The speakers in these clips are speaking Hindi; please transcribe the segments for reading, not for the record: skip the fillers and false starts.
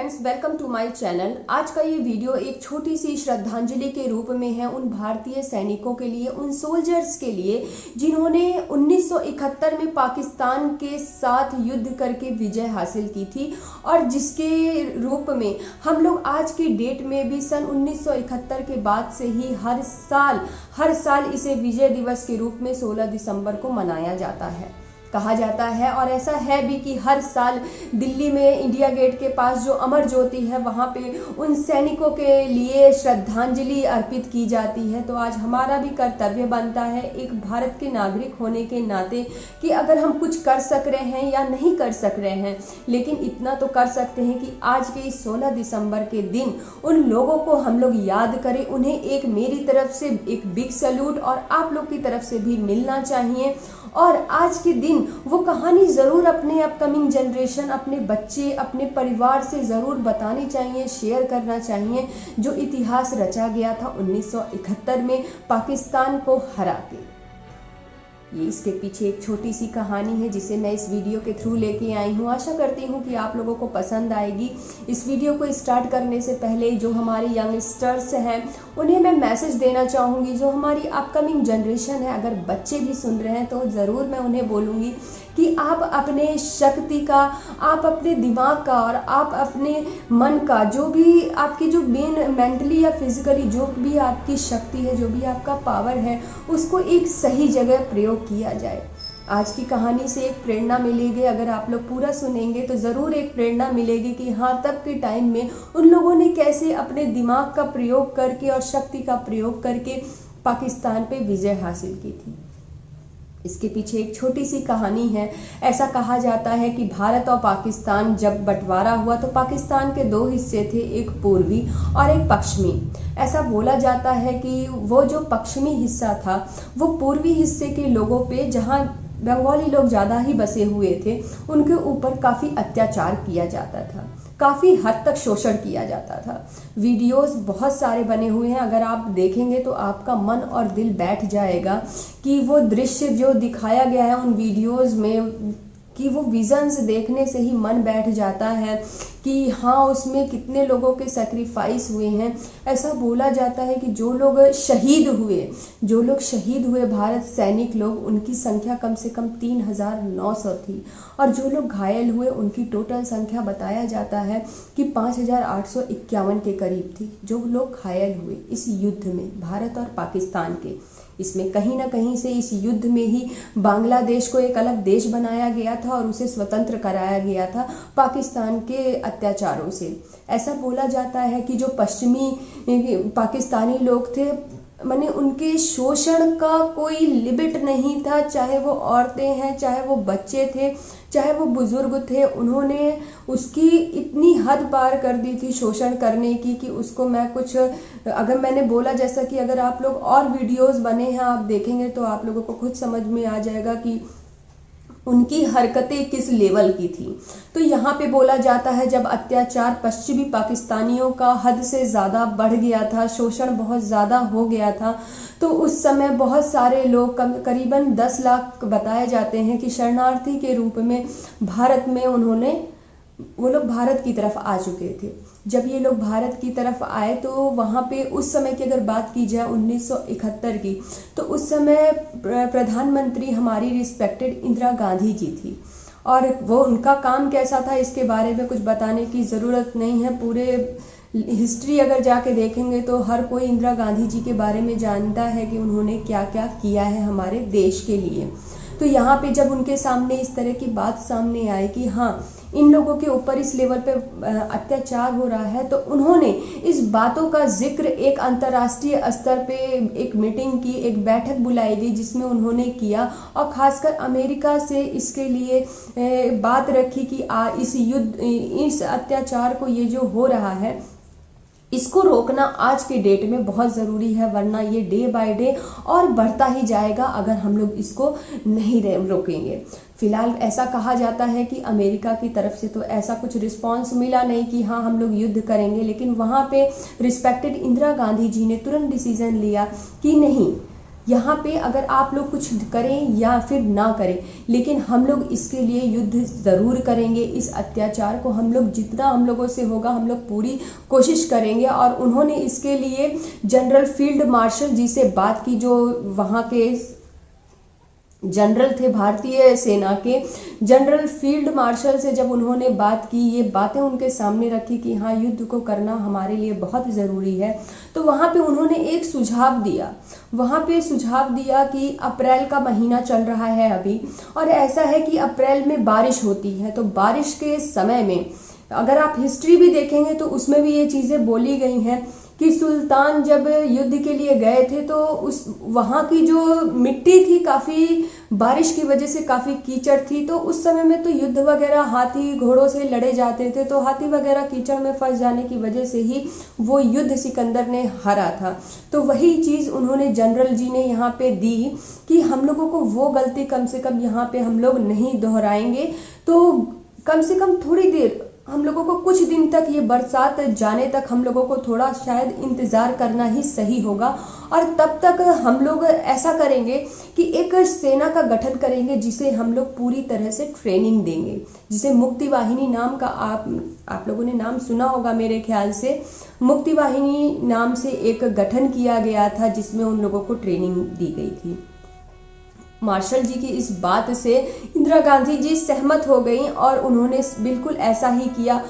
Friends, welcome to my channel. आज का ये वीडियो एक छोटी सी श्रद्धांजलि के रूप में है उन भारतीय सैनिकों के लिए, उन सोल्जर्स के लिए जिन्होंने 1971 में पाकिस्तान के साथ युद्ध करके विजय हासिल की थी और जिसके रूप में हम लोग आज की डेट में भी सन 1971 के बाद से ही हर साल इसे विजय दिवस के रूप में 16 दिसंबर को मनाया जाता है, कहा जाता है। और ऐसा है भी कि हर साल दिल्ली में इंडिया गेट के पास जो अमर ज्योति है वहाँ पे उन सैनिकों के लिए श्रद्धांजलि अर्पित की जाती है। तो आज हमारा भी कर्तव्य बनता है एक भारत के नागरिक होने के नाते कि अगर हम कुछ कर सक रहे हैं या नहीं कर सक रहे हैं, लेकिन इतना तो कर सकते हैं कि आज के इस 16 दिसंबर के दिन उन लोगों को हम लोग याद करें। उन्हें एक मेरी तरफ से एक बिग सैल्यूट और आप लोग की तरफ से भी मिलना चाहिए। और आज के दिन वो कहानी ज़रूर अपने अपकमिंग जनरेशन, अपने बच्चे, अपने परिवार से ज़रूर बतानी चाहिए, शेयर करना चाहिए, जो इतिहास रचा गया था 1971 में पाकिस्तान को हरा के। ये इसके पीछे एक छोटी सी कहानी है जिसे मैं इस वीडियो के थ्रू लेके आई हूँ। आशा करती हूँ कि आप लोगों को पसंद आएगी। इस वीडियो को स्टार्ट करने से पहले जो हमारे यंगस्टर्स हैं उन्हें मैं मैसेज देना चाहूँगी, जो हमारी अपकमिंग जनरेशन है, अगर बच्चे भी सुन रहे हैं तो ज़रूर मैं उन्हें बोलूँगी कि आप अपने शक्ति का, आप अपने दिमाग का और आप अपने मन का, जो भी आपकी जो मेंटली या फिजिकली जो भी आपकी शक्ति है, जो भी आपका पावर है, उसको एक सही जगह प्रयोग किया जाए। आज की कहानी से एक प्रेरणा मिलेगी। अगर आप लोग पूरा सुनेंगे तो ज़रूर एक प्रेरणा मिलेगी कि हाँ, तब के टाइम में उन लोगों ने कैसे अपने दिमाग का प्रयोग करके और शक्ति का प्रयोग करके पाकिस्तान पे विजय हासिल की थी। इसके पीछे एक छोटी सी कहानी है। ऐसा कहा जाता है कि भारत और पाकिस्तान जब बंटवारा हुआ तो पाकिस्तान के दो हिस्से थे, एक पूर्वी और एक पश्चिमी। ऐसा बोला जाता है कि वो जो पश्चिमी हिस्सा था वो पूर्वी हिस्से के लोगों पे, जहाँ बंगाली लोग ज़्यादा ही बसे हुए थे, उनके ऊपर काफ़ी अत्याचार किया जाता था, काफ़ी हद तक शोषण किया जाता था। वीडियोस बहुत सारे बने हुए हैं, अगर आप देखेंगे तो आपका मन और दिल बैठ जाएगा कि वो दृश्य जो दिखाया गया है उन वीडियोस में, कि वो विजन्स देखने से ही मन बैठ जाता है कि हाँ, उसमें कितने लोगों के सेक्रीफाइस हुए हैं। ऐसा बोला जाता है कि जो लोग शहीद हुए भारत सैनिक लोग, उनकी संख्या कम से कम 3900 थी और जो लोग घायल हुए उनकी टोटल संख्या बताया जाता है कि 5851 के करीब थी, जो लोग घायल हुए इस युद्ध में भारत और पाकिस्तान के। इसमें कहीं ना कहीं से इस युद्ध में ही बांग्लादेश को एक अलग देश बनाया गया था और उसे स्वतंत्र कराया गया था पाकिस्तान के अत्याचारों से। ऐसा बोला जाता है कि जो पश्चिमी पाकिस्तानी लोग थे, माने उनके शोषण का कोई लिमिट नहीं था, चाहे वो औरतें हैं, चाहे वो बच्चे थे, चाहे वो बुजुर्ग थे, उन्होंने उसकी इतनी हद पार कर दी थी शोषण करने की कि उसको मैं कुछ, अगर मैंने बोला जैसा कि अगर आप लोग और वीडियोस बने हैं आप देखेंगे तो आप लोगों को खुद समझ में आ जाएगा कि उनकी हरकतें किस लेवल की थी। तो यहाँ पे बोला जाता है जब अत्याचार पश्चिमी पाकिस्तानियों का हद से ज़्यादा बढ़ गया था, शोषण बहुत ज़्यादा हो गया था, तो उस समय बहुत सारे लोग, करीबन 10 लाख बताए जाते हैं कि शरणार्थी के रूप में भारत में वो लोग भारत की तरफ आ चुके थे। जब ये लोग भारत की तरफ आए तो वहाँ पे उस समय की अगर बात की जाए 1971 की, तो उस समय प्रधानमंत्री हमारी रिस्पेक्टेड इंदिरा गांधी जी थी। और वो उनका काम कैसा था इसके बारे में कुछ बताने की ज़रूरत नहीं है। पूरे हिस्ट्री अगर जाके देखेंगे तो हर कोई इंदिरा गांधी जी के बारे में जानता है कि उन्होंने क्या क्या किया है हमारे देश के लिए। तो यहाँ पे जब उनके सामने इस तरह की बात सामने आई कि हाँ, इन लोगों के ऊपर इस लेवल पे अत्याचार हो रहा है, तो उन्होंने इस बातों का जिक्र एक अंतर्राष्ट्रीय स्तर पे एक मीटिंग की, एक बैठक बुलाई गई जिसमें उन्होंने किया और खासकर अमेरिका से इसके लिए बात रखी कि इस युद्ध, इस अत्याचार को, ये जो हो रहा है, इसको रोकना आज के डेट में बहुत ज़रूरी है, वरना ये डे बाय डे और बढ़ता ही जाएगा अगर हम लोग इसको नहीं रोकेंगे। फिलहाल ऐसा कहा जाता है कि अमेरिका की तरफ से तो ऐसा कुछ रिस्पांस मिला नहीं कि हाँ हम लोग युद्ध करेंगे, लेकिन वहाँ पे रिस्पेक्टेड इंदिरा गांधी जी ने तुरंत डिसीजन लिया कि नहीं, यहाँ पे अगर आप लोग कुछ करें या फिर ना करें, लेकिन हम लोग इसके लिए युद्ध ज़रूर करेंगे। इस अत्याचार को हम लोग जितना हम लोगों से होगा हम लोग पूरी कोशिश करेंगे। और उन्होंने इसके लिए जनरल फील्ड मार्शल जी से बात की, जो वहाँ के जनरल थे भारतीय सेना के। जनरल फील्ड मार्शल से जब उन्होंने बात की, ये बातें उनके सामने रखी कि हाँ युद्ध को करना हमारे लिए बहुत ज़रूरी है, तो वहाँ पे उन्होंने एक सुझाव दिया। वहाँ पे सुझाव दिया कि अप्रैल का महीना चल रहा है अभी, और ऐसा है कि अप्रैल में बारिश होती है, तो बारिश के समय में अगर आप हिस्ट्री भी देखेंगे तो उसमें भी ये चीज़ें बोली गई हैं कि सुल्तान जब युद्ध के लिए गए थे तो उस वहाँ की जो मिट्टी थी काफ़ी बारिश की वजह से काफ़ी कीचड़ थी, तो उस समय में तो युद्ध वगैरह हाथी घोड़ों से लड़े जाते थे, तो हाथी वगैरह कीचड़ में फंस जाने की वजह से ही वो युद्ध सिकंदर ने हारा था। तो वही चीज़ उन्होंने जनरल जी ने यहाँ पे दी कि हम लोगों को वो गलती कम से कम यहाँ पे हम लोग नहीं दोहराएंगे। तो कम से कम थोड़ी देर हम लोगों को, कुछ दिन तक, ये बरसात जाने तक हम लोगों को थोड़ा शायद इंतज़ार करना ही सही होगा। और तब तक हम लोग ऐसा करेंगे कि एक सेना का गठन करेंगे जिसे हम लोग पूरी तरह से ट्रेनिंग देंगे, जिसे मुक्ति वाहिनी नाम का आप लोगों ने नाम सुना होगा मेरे ख्याल से। मुक्ति वाहिनी नाम से एक गठन किया गया था जिसमें उन लोगों को ट्रेनिंग दी गई थी। मार्शल जी की इस बात से इंदिरा गांधी जी सहमत हो गई और उन्होंने बिल्कुल ऐसा ही किया।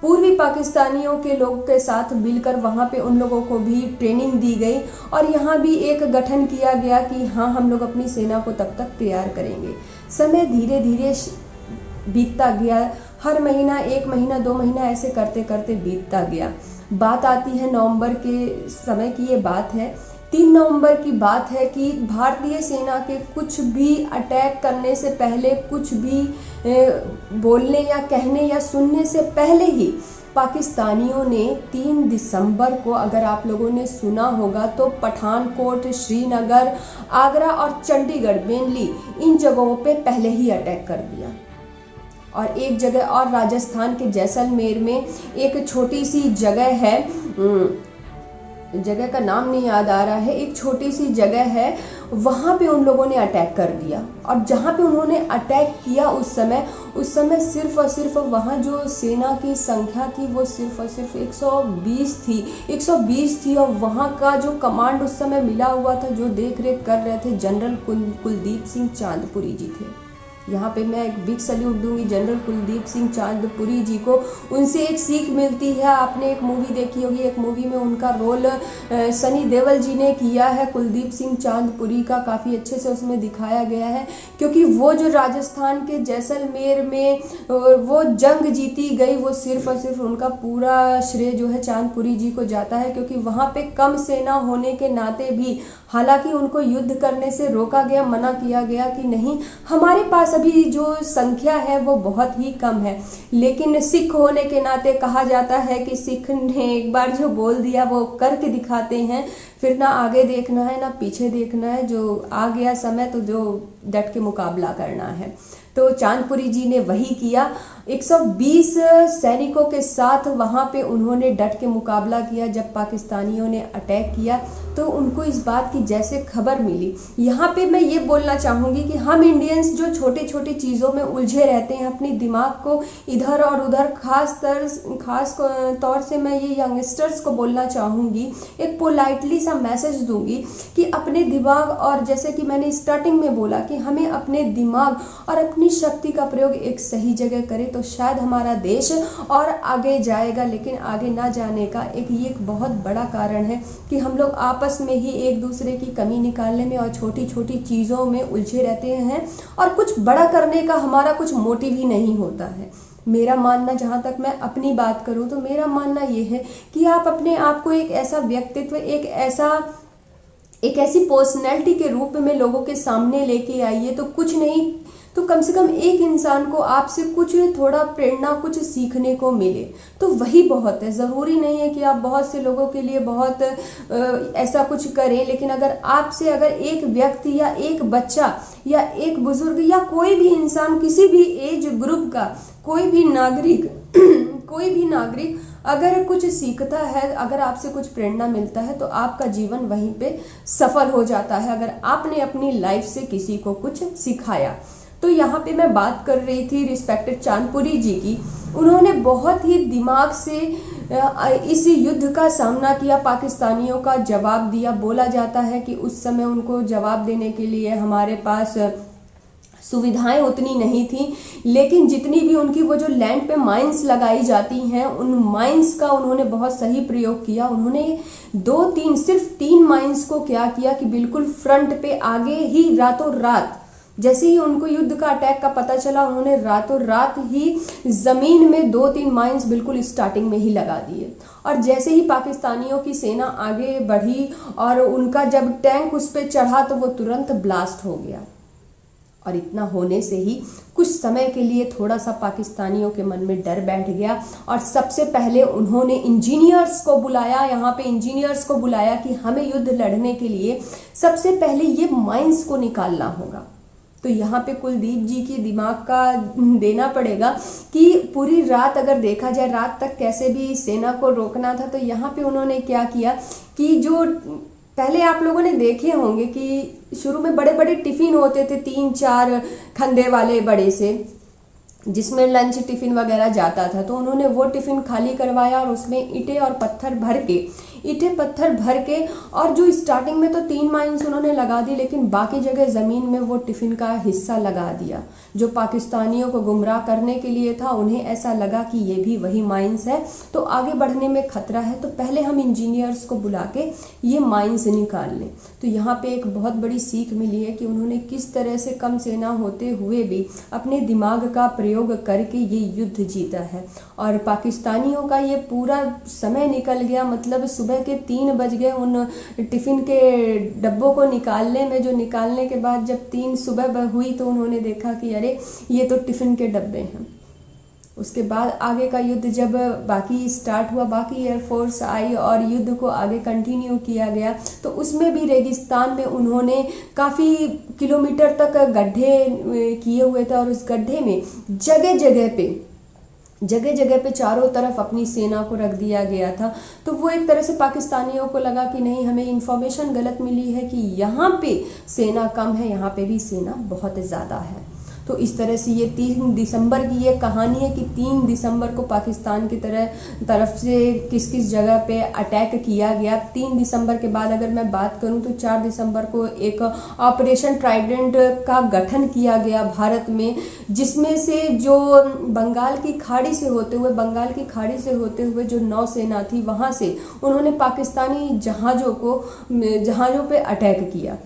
पूर्वी पाकिस्तानियों के लोगों के साथ मिलकर वहाँ पे उन लोगों को भी ट्रेनिंग दी गई और यहाँ भी एक गठन किया गया कि हाँ हम लोग अपनी सेना को तब तक तैयार करेंगे। समय धीरे धीरे बीतता गया, हर महीना, 1 महीना 2 महीना ऐसे करते करते बीतता गया। बात आती है नवंबर के समय की, ये बात है 3 नवंबर की बात है कि भारतीय सेना के कुछ भी अटैक करने से पहले, कुछ भी बोलने या कहने या सुनने से पहले ही पाकिस्तानियों ने 3 दिसंबर को, अगर आप लोगों ने सुना होगा तो, पठानकोट, श्रीनगर, आगरा और चंडीगढ़ मेनली इन जगहों पे पहले ही अटैक कर दिया। और एक जगह और राजस्थान के जैसलमेर में एक छोटी सी जगह है, जगह का नाम नहीं याद आ रहा है, एक छोटी सी जगह है, वहाँ पे उन लोगों ने अटैक कर दिया। और जहाँ पे उन्होंने अटैक किया उस समय सिर्फ और सिर्फ वहाँ जो सेना की संख्या थी वो सिर्फ और सिर्फ 120 थी। और वहाँ का जो कमांड उस समय मिला हुआ था, जो देख रेख कर रहे थे, जनरल कुलदीप सिंह चांदपुरी जी थे। यहाँ पे मैं एक बिग सल्यूट दूंगी जनरल कुलदीप सिंह चांदपुरी जी को। उनसे एक सीख मिलती है। आपने एक मूवी देखी होगी, एक मूवी में उनका रोल सनी देओल जी ने किया है कुलदीप सिंह चांदपुरी का, काफ़ी अच्छे से उसमें दिखाया गया है। क्योंकि वो जो राजस्थान के जैसलमेर में वो जंग जीती गई, वो सिर्फ और सिर्फ उनका पूरा श्रेय जो है चांदपुरी जी को जाता है। क्योंकि वहाँ पे कम सेना होने के नाते भी, हालांकि उनको युद्ध करने से रोका गया, मना किया गया कि नहीं, हमारे पास अभी जो संख्या है वो बहुत ही कम है, लेकिन सिख होने के नाते कहा जाता है कि सिख ने एक बार जो बोल दिया वो करके दिखाते हैं, फिर ना आगे देखना है ना पीछे देखना है, जो आ गया समय तो जो डट के मुकाबला करना है। तो चांदपुरी जी ने वही किया। 120 सैनिकों के साथ वहाँ पे उन्होंने डट के मुकाबला किया। जब पाकिस्तानियों ने अटैक किया तो उनको इस बात की जैसे खबर मिली। यहाँ पे मैं ये बोलना चाहूँगी कि हम इंडियंस जो छोटी छोटी चीज़ों में उलझे रहते हैं, अपनी दिमाग को इधर और उधर, खास तौर से मैं ये यंगस्टर्स को बोलना चाहूँगी, एक पोलाइटली सा मैसेज दूंगी कि अपने दिमाग, और जैसे कि मैंने स्टार्टिंग में बोला कि हमें अपने दिमाग और अपनी शक्ति का प्रयोग एक सही जगह करें तो शायद हमारा देश और आगे जाएगा। लेकिन आगे ना जाने का ये एक बहुत बड़ा कारण है कि हम लोग आपस में ही एक दूसरे की कमी निकालने में और छोटी छोटी चीज़ों में उलझे रहते हैं, और कुछ बड़ा करने का हमारा कुछ मोटिव ही नहीं होता है। मेरा मानना, जहाँ तक मैं अपनी बात करूँ तो मेरा मानना ये है कि आप अपने आप को एक ऐसा व्यक्तित्व, एक ऐसी पर्सनैलिटी के रूप में लोगों के सामने लेके आइए, तो कुछ नहीं तो कम से कम एक इंसान को आपसे कुछ थोड़ा प्रेरणा, कुछ सीखने को मिले, तो वही बहुत है। ज़रूरी नहीं है कि आप बहुत से लोगों के लिए बहुत ऐसा कुछ करें, लेकिन अगर एक व्यक्ति या एक बच्चा या एक बुजुर्ग या कोई भी इंसान, किसी भी एज ग्रुप का कोई भी नागरिक अगर कुछ सीखता है, अगर आपसे कुछ प्रेरणा मिलता है तो आपका जीवन वहीं पे सफल हो जाता है, अगर आपने अपनी लाइफ से किसी को कुछ सिखाया। तो यहाँ पे मैं बात कर रही थी रिस्पेक्टेड चांदपुरी जी की। उन्होंने बहुत ही दिमाग से इस युद्ध का सामना किया, पाकिस्तानियों का जवाब दिया। बोला जाता है कि उस समय उनको जवाब देने के लिए हमारे पास सुविधाएं उतनी नहीं थी, लेकिन जितनी भी उनकी वो जो लैंड पे माइंस लगाई जाती हैं, उन माइंस का उन्होंने बहुत सही प्रयोग किया। उन्होंने सिर्फ तीन माइंस को क्या किया कि बिल्कुल फ्रंट पे आगे ही रातों रात, जैसे ही उनको युद्ध का अटैक का पता चला, उन्होंने रातों रात ही जमीन में 2-3 माइंस बिल्कुल स्टार्टिंग में ही लगा दिए। और जैसे ही पाकिस्तानियों की सेना आगे बढ़ी और उनका जब टैंक उस पर चढ़ा तो वो तुरंत ब्लास्ट हो गया। और इतना होने से ही कुछ समय के लिए थोड़ा सा पाकिस्तानियों के मन में डर बैठ गया और सबसे पहले उन्होंने इंजीनियर्स को बुलाया, यहाँ पे इंजीनियर्स को बुलाया कि हमें युद्ध लड़ने के लिए सबसे पहले ये माइंस को निकालना होगा। तो यहाँ पे कुलदीप जी की दिमाग का देना पड़ेगा कि पूरी रात अगर देखा जाए, रात तक कैसे भी सेना को रोकना था। तो यहाँ पे उन्होंने क्या किया कि जो पहले आप लोगों ने देखे होंगे कि शुरू में बड़े बड़े टिफिन होते थे, 3-4 खंडे वाले बड़े से, जिसमें लंच टिफिन वगैरह जाता था। तो उन्होंने वो टिफिन खाली करवाया और उसमें ईंटें और पत्थर भर के और जो स्टार्टिंग में तो 3 माइंस उन्होंने लगा दी, लेकिन बाकी जगह ज़मीन में वो टिफिन का हिस्सा लगा दिया। जो पाकिस्तानियों को गुमराह करने के लिए था, उन्हें ऐसा लगा कि ये भी वही माइंस है तो आगे बढ़ने में खतरा है, तो पहले हम इंजीनियर्स को बुला के ये माइंस निकाल लें। तो यहाँ पे एक बहुत बड़ी सीख मिली है कि उन्होंने किस तरह से कम सेना होते हुए भी अपने दिमाग का प्रयोग करके ये युद्ध जीता है। और पाकिस्तानियों का ये पूरा समय निकल गया, मतलब सुबह के 3 बज गए उन टिफ़िन के डब्बों को निकालने में। जो निकालने के बाद जब 3 सुबह हुई तो उन्होंने देखा कि अरे ये तो टिफ़िन के डब्बे हैं। उसके बाद आगे का युद्ध जब बाकी स्टार्ट हुआ, बाकी एयरफोर्स आई और युद्ध को आगे कंटिन्यू किया गया, तो उसमें भी रेगिस्तान में उन्होंने काफ़ी किलोमीटर तक गड्ढे किए हुए थे और उस गड्ढे में जगह जगह पे चारों तरफ अपनी सेना को रख दिया गया था। तो वो एक तरह से पाकिस्तानियों को लगा कि नहीं, हमें इंफॉर्मेशन गलत मिली है कि यहाँ पे सेना कम है, यहाँ पे भी सेना बहुत ज़्यादा है। तो इस तरह से ये 3 दिसंबर की ये कहानी है कि 3 दिसंबर को पाकिस्तान की तरफ से किस किस जगह पे अटैक किया गया। 3 दिसंबर के बाद अगर मैं बात करूं तो 4 दिसंबर को एक ऑपरेशन ट्राइडेंट का गठन किया गया भारत में, जिसमें से जो बंगाल की खाड़ी से होते हुए जो नौसेना थी, वहाँ से उन्होंने पाकिस्तानी जहाज़ों पे अटैक किया।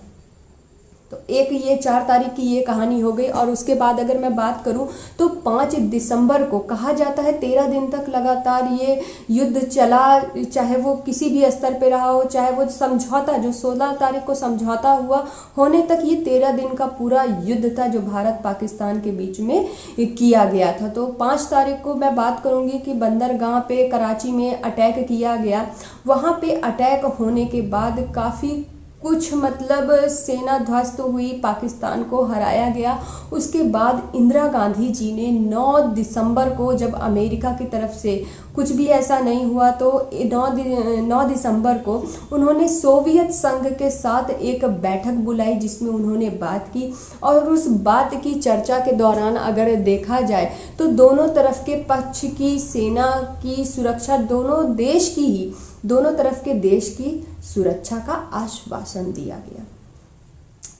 तो एक ये 4 तारीख की ये कहानी हो गई। और उसके बाद अगर मैं बात करूं तो 5 दिसंबर को कहा जाता है 13 दिन तक लगातार ये युद्ध चला, चाहे वो किसी भी स्तर पे रहा हो, चाहे वो समझौता जो 16 तारीख को समझौता हुआ होने तक, ये 13 दिन का पूरा युद्ध था जो भारत पाकिस्तान के बीच में किया गया था। तो 5 तारीख को मैं बात करूंगी कि बंदरगाह पे कराची में अटैक किया गया। वहाँ पे अटैक होने के बाद काफ़ी कुछ मतलब सेना ध्वस्त हुई, पाकिस्तान को हराया गया। उसके बाद इंदिरा गांधी जी ने 9 दिसंबर को, जब अमेरिका की तरफ से कुछ भी ऐसा नहीं हुआ, तो 9 दिसंबर को उन्होंने सोवियत संघ के साथ एक बैठक बुलाई जिसमें उन्होंने बात की। और उस बात की चर्चा के दौरान अगर देखा जाए तो दोनों तरफ के पक्ष की सेना की सुरक्षा, दोनों तरफ के देश की सुरक्षा का आश्वासन दिया गया।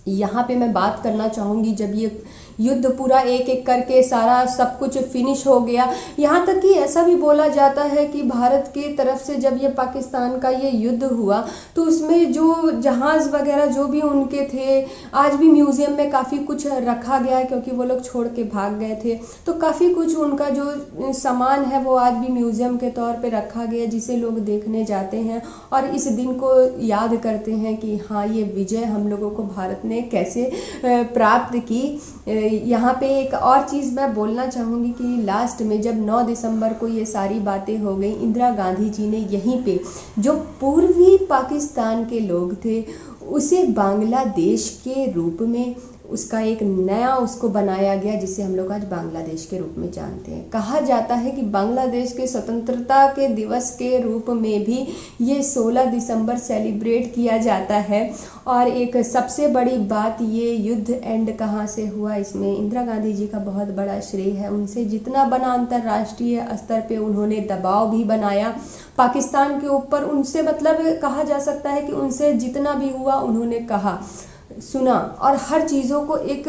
यहाँ पे मैं बात करना चाहूँगी, जब ये युद्ध पूरा एक एक करके सारा सब कुछ फिनिश हो गया, यहाँ तक कि ऐसा भी बोला जाता है कि भारत की तरफ से जब ये पाकिस्तान का ये युद्ध हुआ तो उसमें जो जहाज़ वगैरह जो भी उनके थे, आज भी म्यूज़ियम में काफ़ी कुछ रखा गया है क्योंकि वो लोग छोड़ के भाग गए थे। तो काफ़ी कुछ उनका जो सामान है वो आज भी म्यूज़ियम के तौर पे रखा गया, जिसे लोग देखने जाते हैं और इस दिन को याद करते हैं कि हाँ, ये विजय हम लोगों को भारत ने कैसे प्राप्त की। यहाँ पे एक और चीज़ मैं बोलना चाहूँगी कि लास्ट में जब 9 दिसंबर को ये सारी बातें हो गई, इंदिरा गांधी जी ने यहीं पे जो पूर्वी पाकिस्तान के लोग थे उसे बांग्लादेश के रूप में उसका एक नया उसको बनाया गया, जिसे हम लोग आज बांग्लादेश के रूप में जानते हैं। कहा जाता है कि बांग्लादेश के स्वतंत्रता के दिवस के रूप में भी ये 16 दिसंबर सेलिब्रेट किया जाता है। और एक सबसे बड़ी बात, ये युद्ध एंड कहाँ से हुआ, इसमें इंदिरा गांधी जी का बहुत बड़ा श्रेय है। उनसे जितना बना अंतर्राष्ट्रीय स्तर पे उन्होंने दबाव भी बनाया पाकिस्तान के ऊपर, उनसे मतलब कहा जा सकता है कि उनसे जितना भी हुआ उन्होंने कहा, सुना, और हर चीज़ों को एक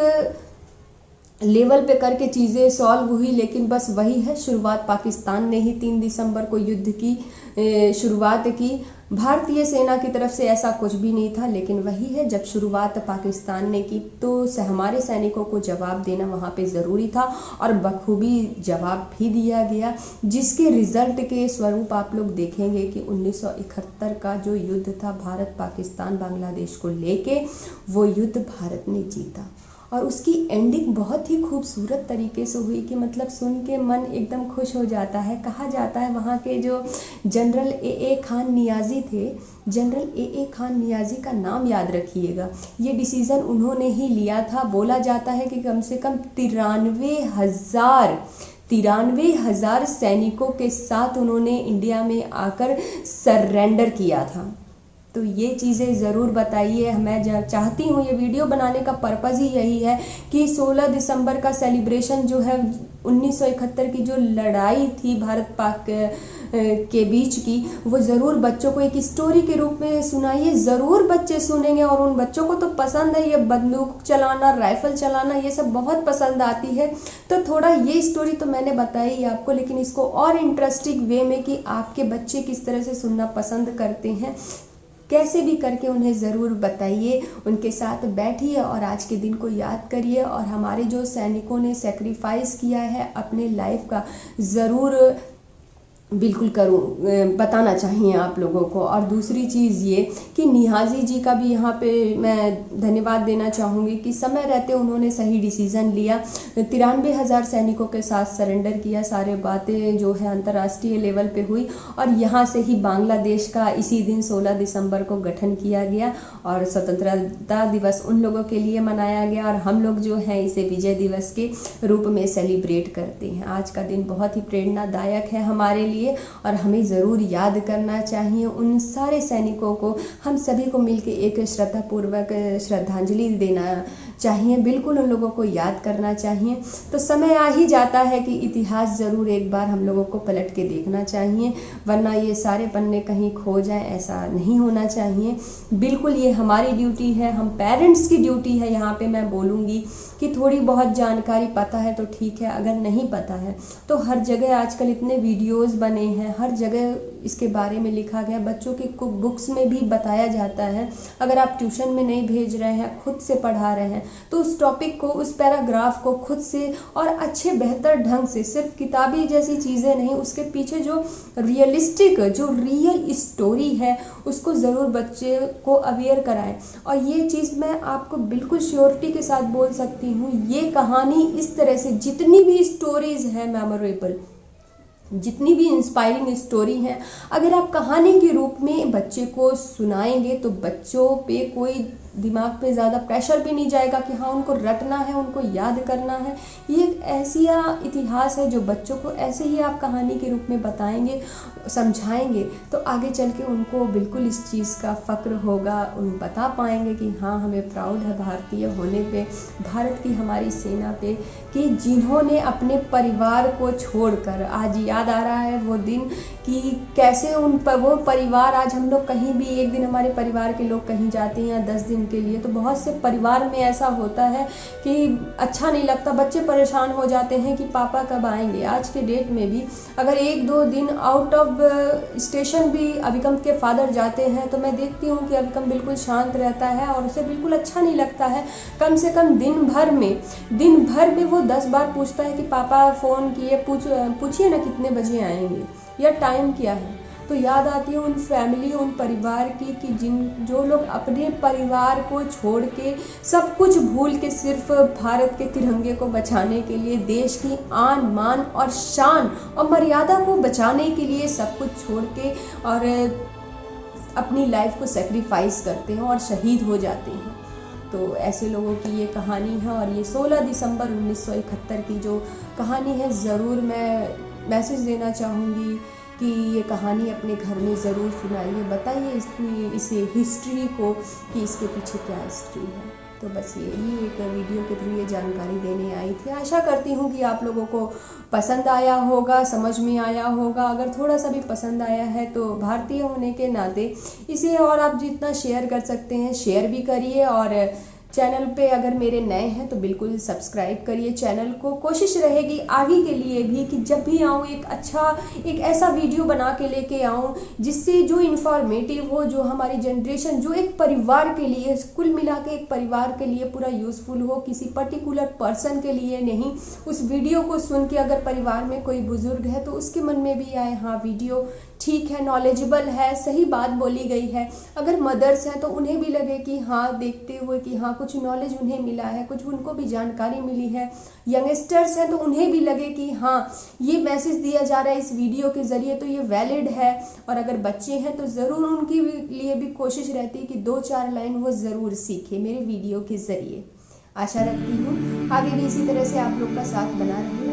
लेवल पे करके चीज़ें सॉल्व हुई। लेकिन बस वही है, शुरुआत पाकिस्तान ने ही 3 दिसंबर को युद्ध की शुरुआत की। भारतीय सेना की तरफ से ऐसा कुछ भी नहीं था, लेकिन वही है, जब शुरुआत पाकिस्तान ने की तो हमारे सैनिकों को जवाब देना वहाँ पे ज़रूरी था, और बखूबी जवाब भी दिया गया, जिसके रिजल्ट के स्वरूप आप लोग देखेंगे कि 1971 का जो युद्ध था भारत पाकिस्तान बांग्लादेश को लेके, वो युद्ध भारत ने जीता। और उसकी एंडिंग बहुत ही खूबसूरत तरीके से हुई कि मतलब सुन के मन एकदम खुश हो जाता है। कहा जाता है वहाँ के जो जनरल ए खान नियाज़ी थे, जनरल ए खान नियाज़ी का नाम याद रखिएगा, ये डिसीज़न उन्होंने ही लिया था। बोला जाता है कि कम से कम 93,000 सैनिकों के साथ उन्होंने इंडिया में आकर सरेंडर किया था। तो ये चीज़ें ज़रूर बताइए। मैं चाहती हूँ, ये वीडियो बनाने का पर्पज़ ही यही है कि 16 दिसंबर का सेलिब्रेशन जो है 1971 की जो लड़ाई थी भारत पाक के बीच की, वो ज़रूर बच्चों को एक स्टोरी के रूप में सुनाइए। ज़रूर बच्चे सुनेंगे, और उन बच्चों को तो पसंद है ये बंदूक चलाना, राइफल चलाना, ये सब बहुत पसंद आती है। तो थोड़ा ये स्टोरी तो मैंने बताई आपको, लेकिन इसको और इंटरेस्टिंग वे में कि आपके बच्चे किस तरह से सुनना पसंद करते हैं, कैसे भी करके उन्हें ज़रूर बताइए, उनके साथ बैठिए और आज के दिन को याद करिए। और हमारे जो सैनिकों ने सेक्रीफाइस किया है अपने लाइफ का, ज़रूर बिल्कुल बताना चाहिए आप लोगों को। और दूसरी चीज़ ये कि नियाज़ी जी का भी यहाँ पे मैं धन्यवाद देना चाहूँगी कि समय रहते उन्होंने सही डिसीज़न लिया, 93,000 सैनिकों के साथ सरेंडर किया। सारे बातें जो है अंतर्राष्ट्रीय लेवल पे हुई, और यहाँ से ही बांग्लादेश का इसी दिन 16 दिसंबर को गठन किया गया, और स्वतंत्रता दिवस उन लोगों के लिए मनाया गया, और हम लोग जो हैं इसे विजय दिवस के रूप में सेलिब्रेट करते हैं। आज का दिन बहुत ही प्रेरणादायक है हमारे लिए, और हमें ज़रूर याद करना चाहिए उन सारे सैनिकों को। हम सभी को मिलकर एक श्रद्धापूर्वक श्रद्धांजलि देना चाहिए, बिल्कुल उन लोगों को याद करना चाहिए। तो समय आ ही जाता है कि इतिहास ज़रूर एक बार हम लोगों को पलट के देखना चाहिए, वरना ये सारे पन्ने कहीं खो जाए, ऐसा नहीं होना चाहिए। बिल्कुल ये हमारी ड्यूटी है, हम पेरेंट्स की ड्यूटी है। यहाँ पे मैं बोलूँगी कि थोड़ी बहुत जानकारी पता है तो ठीक है, अगर नहीं पता है तो हर जगह आजकल इतने वीडियोस बने हैं, हर जगह इसके बारे में लिखा गया, बच्चों की बुक्स में भी बताया जाता है। अगर आप ट्यूशन में नहीं भेज रहे हैं, खुद से पढ़ा रहे हैं, तो उस टॉपिक को, उस पैराग्राफ को खुद से और अच्छे बेहतर ढंग से, सिर्फ किताबी जैसी चीज़ें नहीं, उसके पीछे जो रियलिस्टिक, जो रियल स्टोरी है, उसको ज़रूर बच्चे को अवेयर कराएं। और ये चीज़ मैं आपको बिल्कुल श्योरिटी के साथ बोल सकती हूँ, ये कहानी इस तरह से जितनी भी स्टोरीज़ है मेमोरेबल, जितनी भी इंस्पायरिंग स्टोरी हैं, अगर आप कहानी के रूप में बच्चे को सुनाएंगे तो बच्चों पे कोई दिमाग पे ज़्यादा प्रेशर भी नहीं जाएगा कि हाँ उनको रटना है, उनको याद करना है। ये एक ऐसी इतिहास है जो बच्चों को ऐसे ही आप कहानी के रूप में बताएंगे, समझाएंगे, तो आगे चल के उनको बिल्कुल इस चीज़ का फ़क्र होगा। उन बता पाएंगे कि हाँ हमें प्राउड है भारतीय होने पे, भारत की हमारी सेना पे, कि जिन्होंने अपने परिवार को छोड़कर, आज याद आ रहा है वो दिन कि कैसे वो परिवार, आज हम लोग कहीं भी एक दिन हमारे परिवार के लोग कहीं जाते हैं 10 दिन के लिए, तो बहुत से परिवार में ऐसा होता है कि अच्छा नहीं लगता, बच्चे परेशान हो जाते हैं कि पापा कब आएंगे। आज के डेट में भी अगर 1-2 दिन आउट ऑफ स्टेशन भी अभिकम के फादर जाते हैं, तो मैं देखती हूँ कि अभिकम बिल्कुल शांत रहता है और उसे बिल्कुल अच्छा नहीं लगता है। कम से कम दिन भर में वो 10 बार पूछता है कि पापा फ़ोन किए, पूछिए ना कितने बजे आएंगे या टाइम क्या है। तो याद आती है उन फैमिली, उन परिवार की कि जो लोग अपने परिवार को छोड़ के, सब कुछ भूल के, सिर्फ भारत के तिरंगे को बचाने के लिए, देश की आन मान और शान और मर्यादा को बचाने के लिए सब कुछ छोड़ के और अपनी लाइफ को सेक्रीफाइस करते हैं और शहीद हो जाते हैं। तो ऐसे लोगों की ये कहानी है और ये 16 दिसंबर 1971 की जो कहानी है, ज़रूर मैं मैसेज देना चाहूँगी कि ये कहानी अपने घर में ज़रूर सुनाइए, बताइए इसे हिस्ट्री को कि इसके पीछे क्या हिस्ट्री है। तो बस ये भी एक वीडियो के थ्रू ये जानकारी देने आई थी। आशा करती हूँ कि आप लोगों को पसंद आया होगा, समझ में आया होगा। अगर थोड़ा सा भी पसंद आया है तो भारतीय होने के नाते इसे और आप जितना शेयर कर सकते हैं शेयर भी करिए, और चैनल पे अगर मेरे नए हैं तो बिल्कुल सब्सक्राइब करिए चैनल को। कोशिश रहेगी आगे के लिए भी कि जब भी आऊँ एक ऐसा वीडियो बना के लेके आऊँ जिससे जो इन्फॉर्मेटिव हो, जो हमारी जनरेशन, जो एक परिवार के लिए, कुल मिला के एक परिवार के लिए पूरा यूज़फुल हो, किसी पर्टिकुलर पर्सन के लिए नहीं। उस वीडियो को सुन के अगर परिवार में कोई बुजुर्ग है तो उसके मन में भी आए, हाँ वीडियो ठीक है, नॉलेजेबल है, सही बात बोली गई है। अगर मदर्स हैं तो उन्हें भी लगे कि हाँ, देखते हुए कि हाँ कुछ नॉलेज उन्हें मिला है, कुछ उनको भी जानकारी मिली है। यंगस्टर्स हैं तो उन्हें भी लगे कि हाँ ये मैसेज दिया जा रहा है इस वीडियो के ज़रिए तो ये वैलिड है। और अगर बच्चे हैं तो ज़रूर उनके लिए भी कोशिश रहती है कि 2-4 लाइन वो ज़रूर सीखे मेरे वीडियो के ज़रिए। आशा रखती हूँ आगे भी इसी तरह से आप लोग का साथ बना रहे।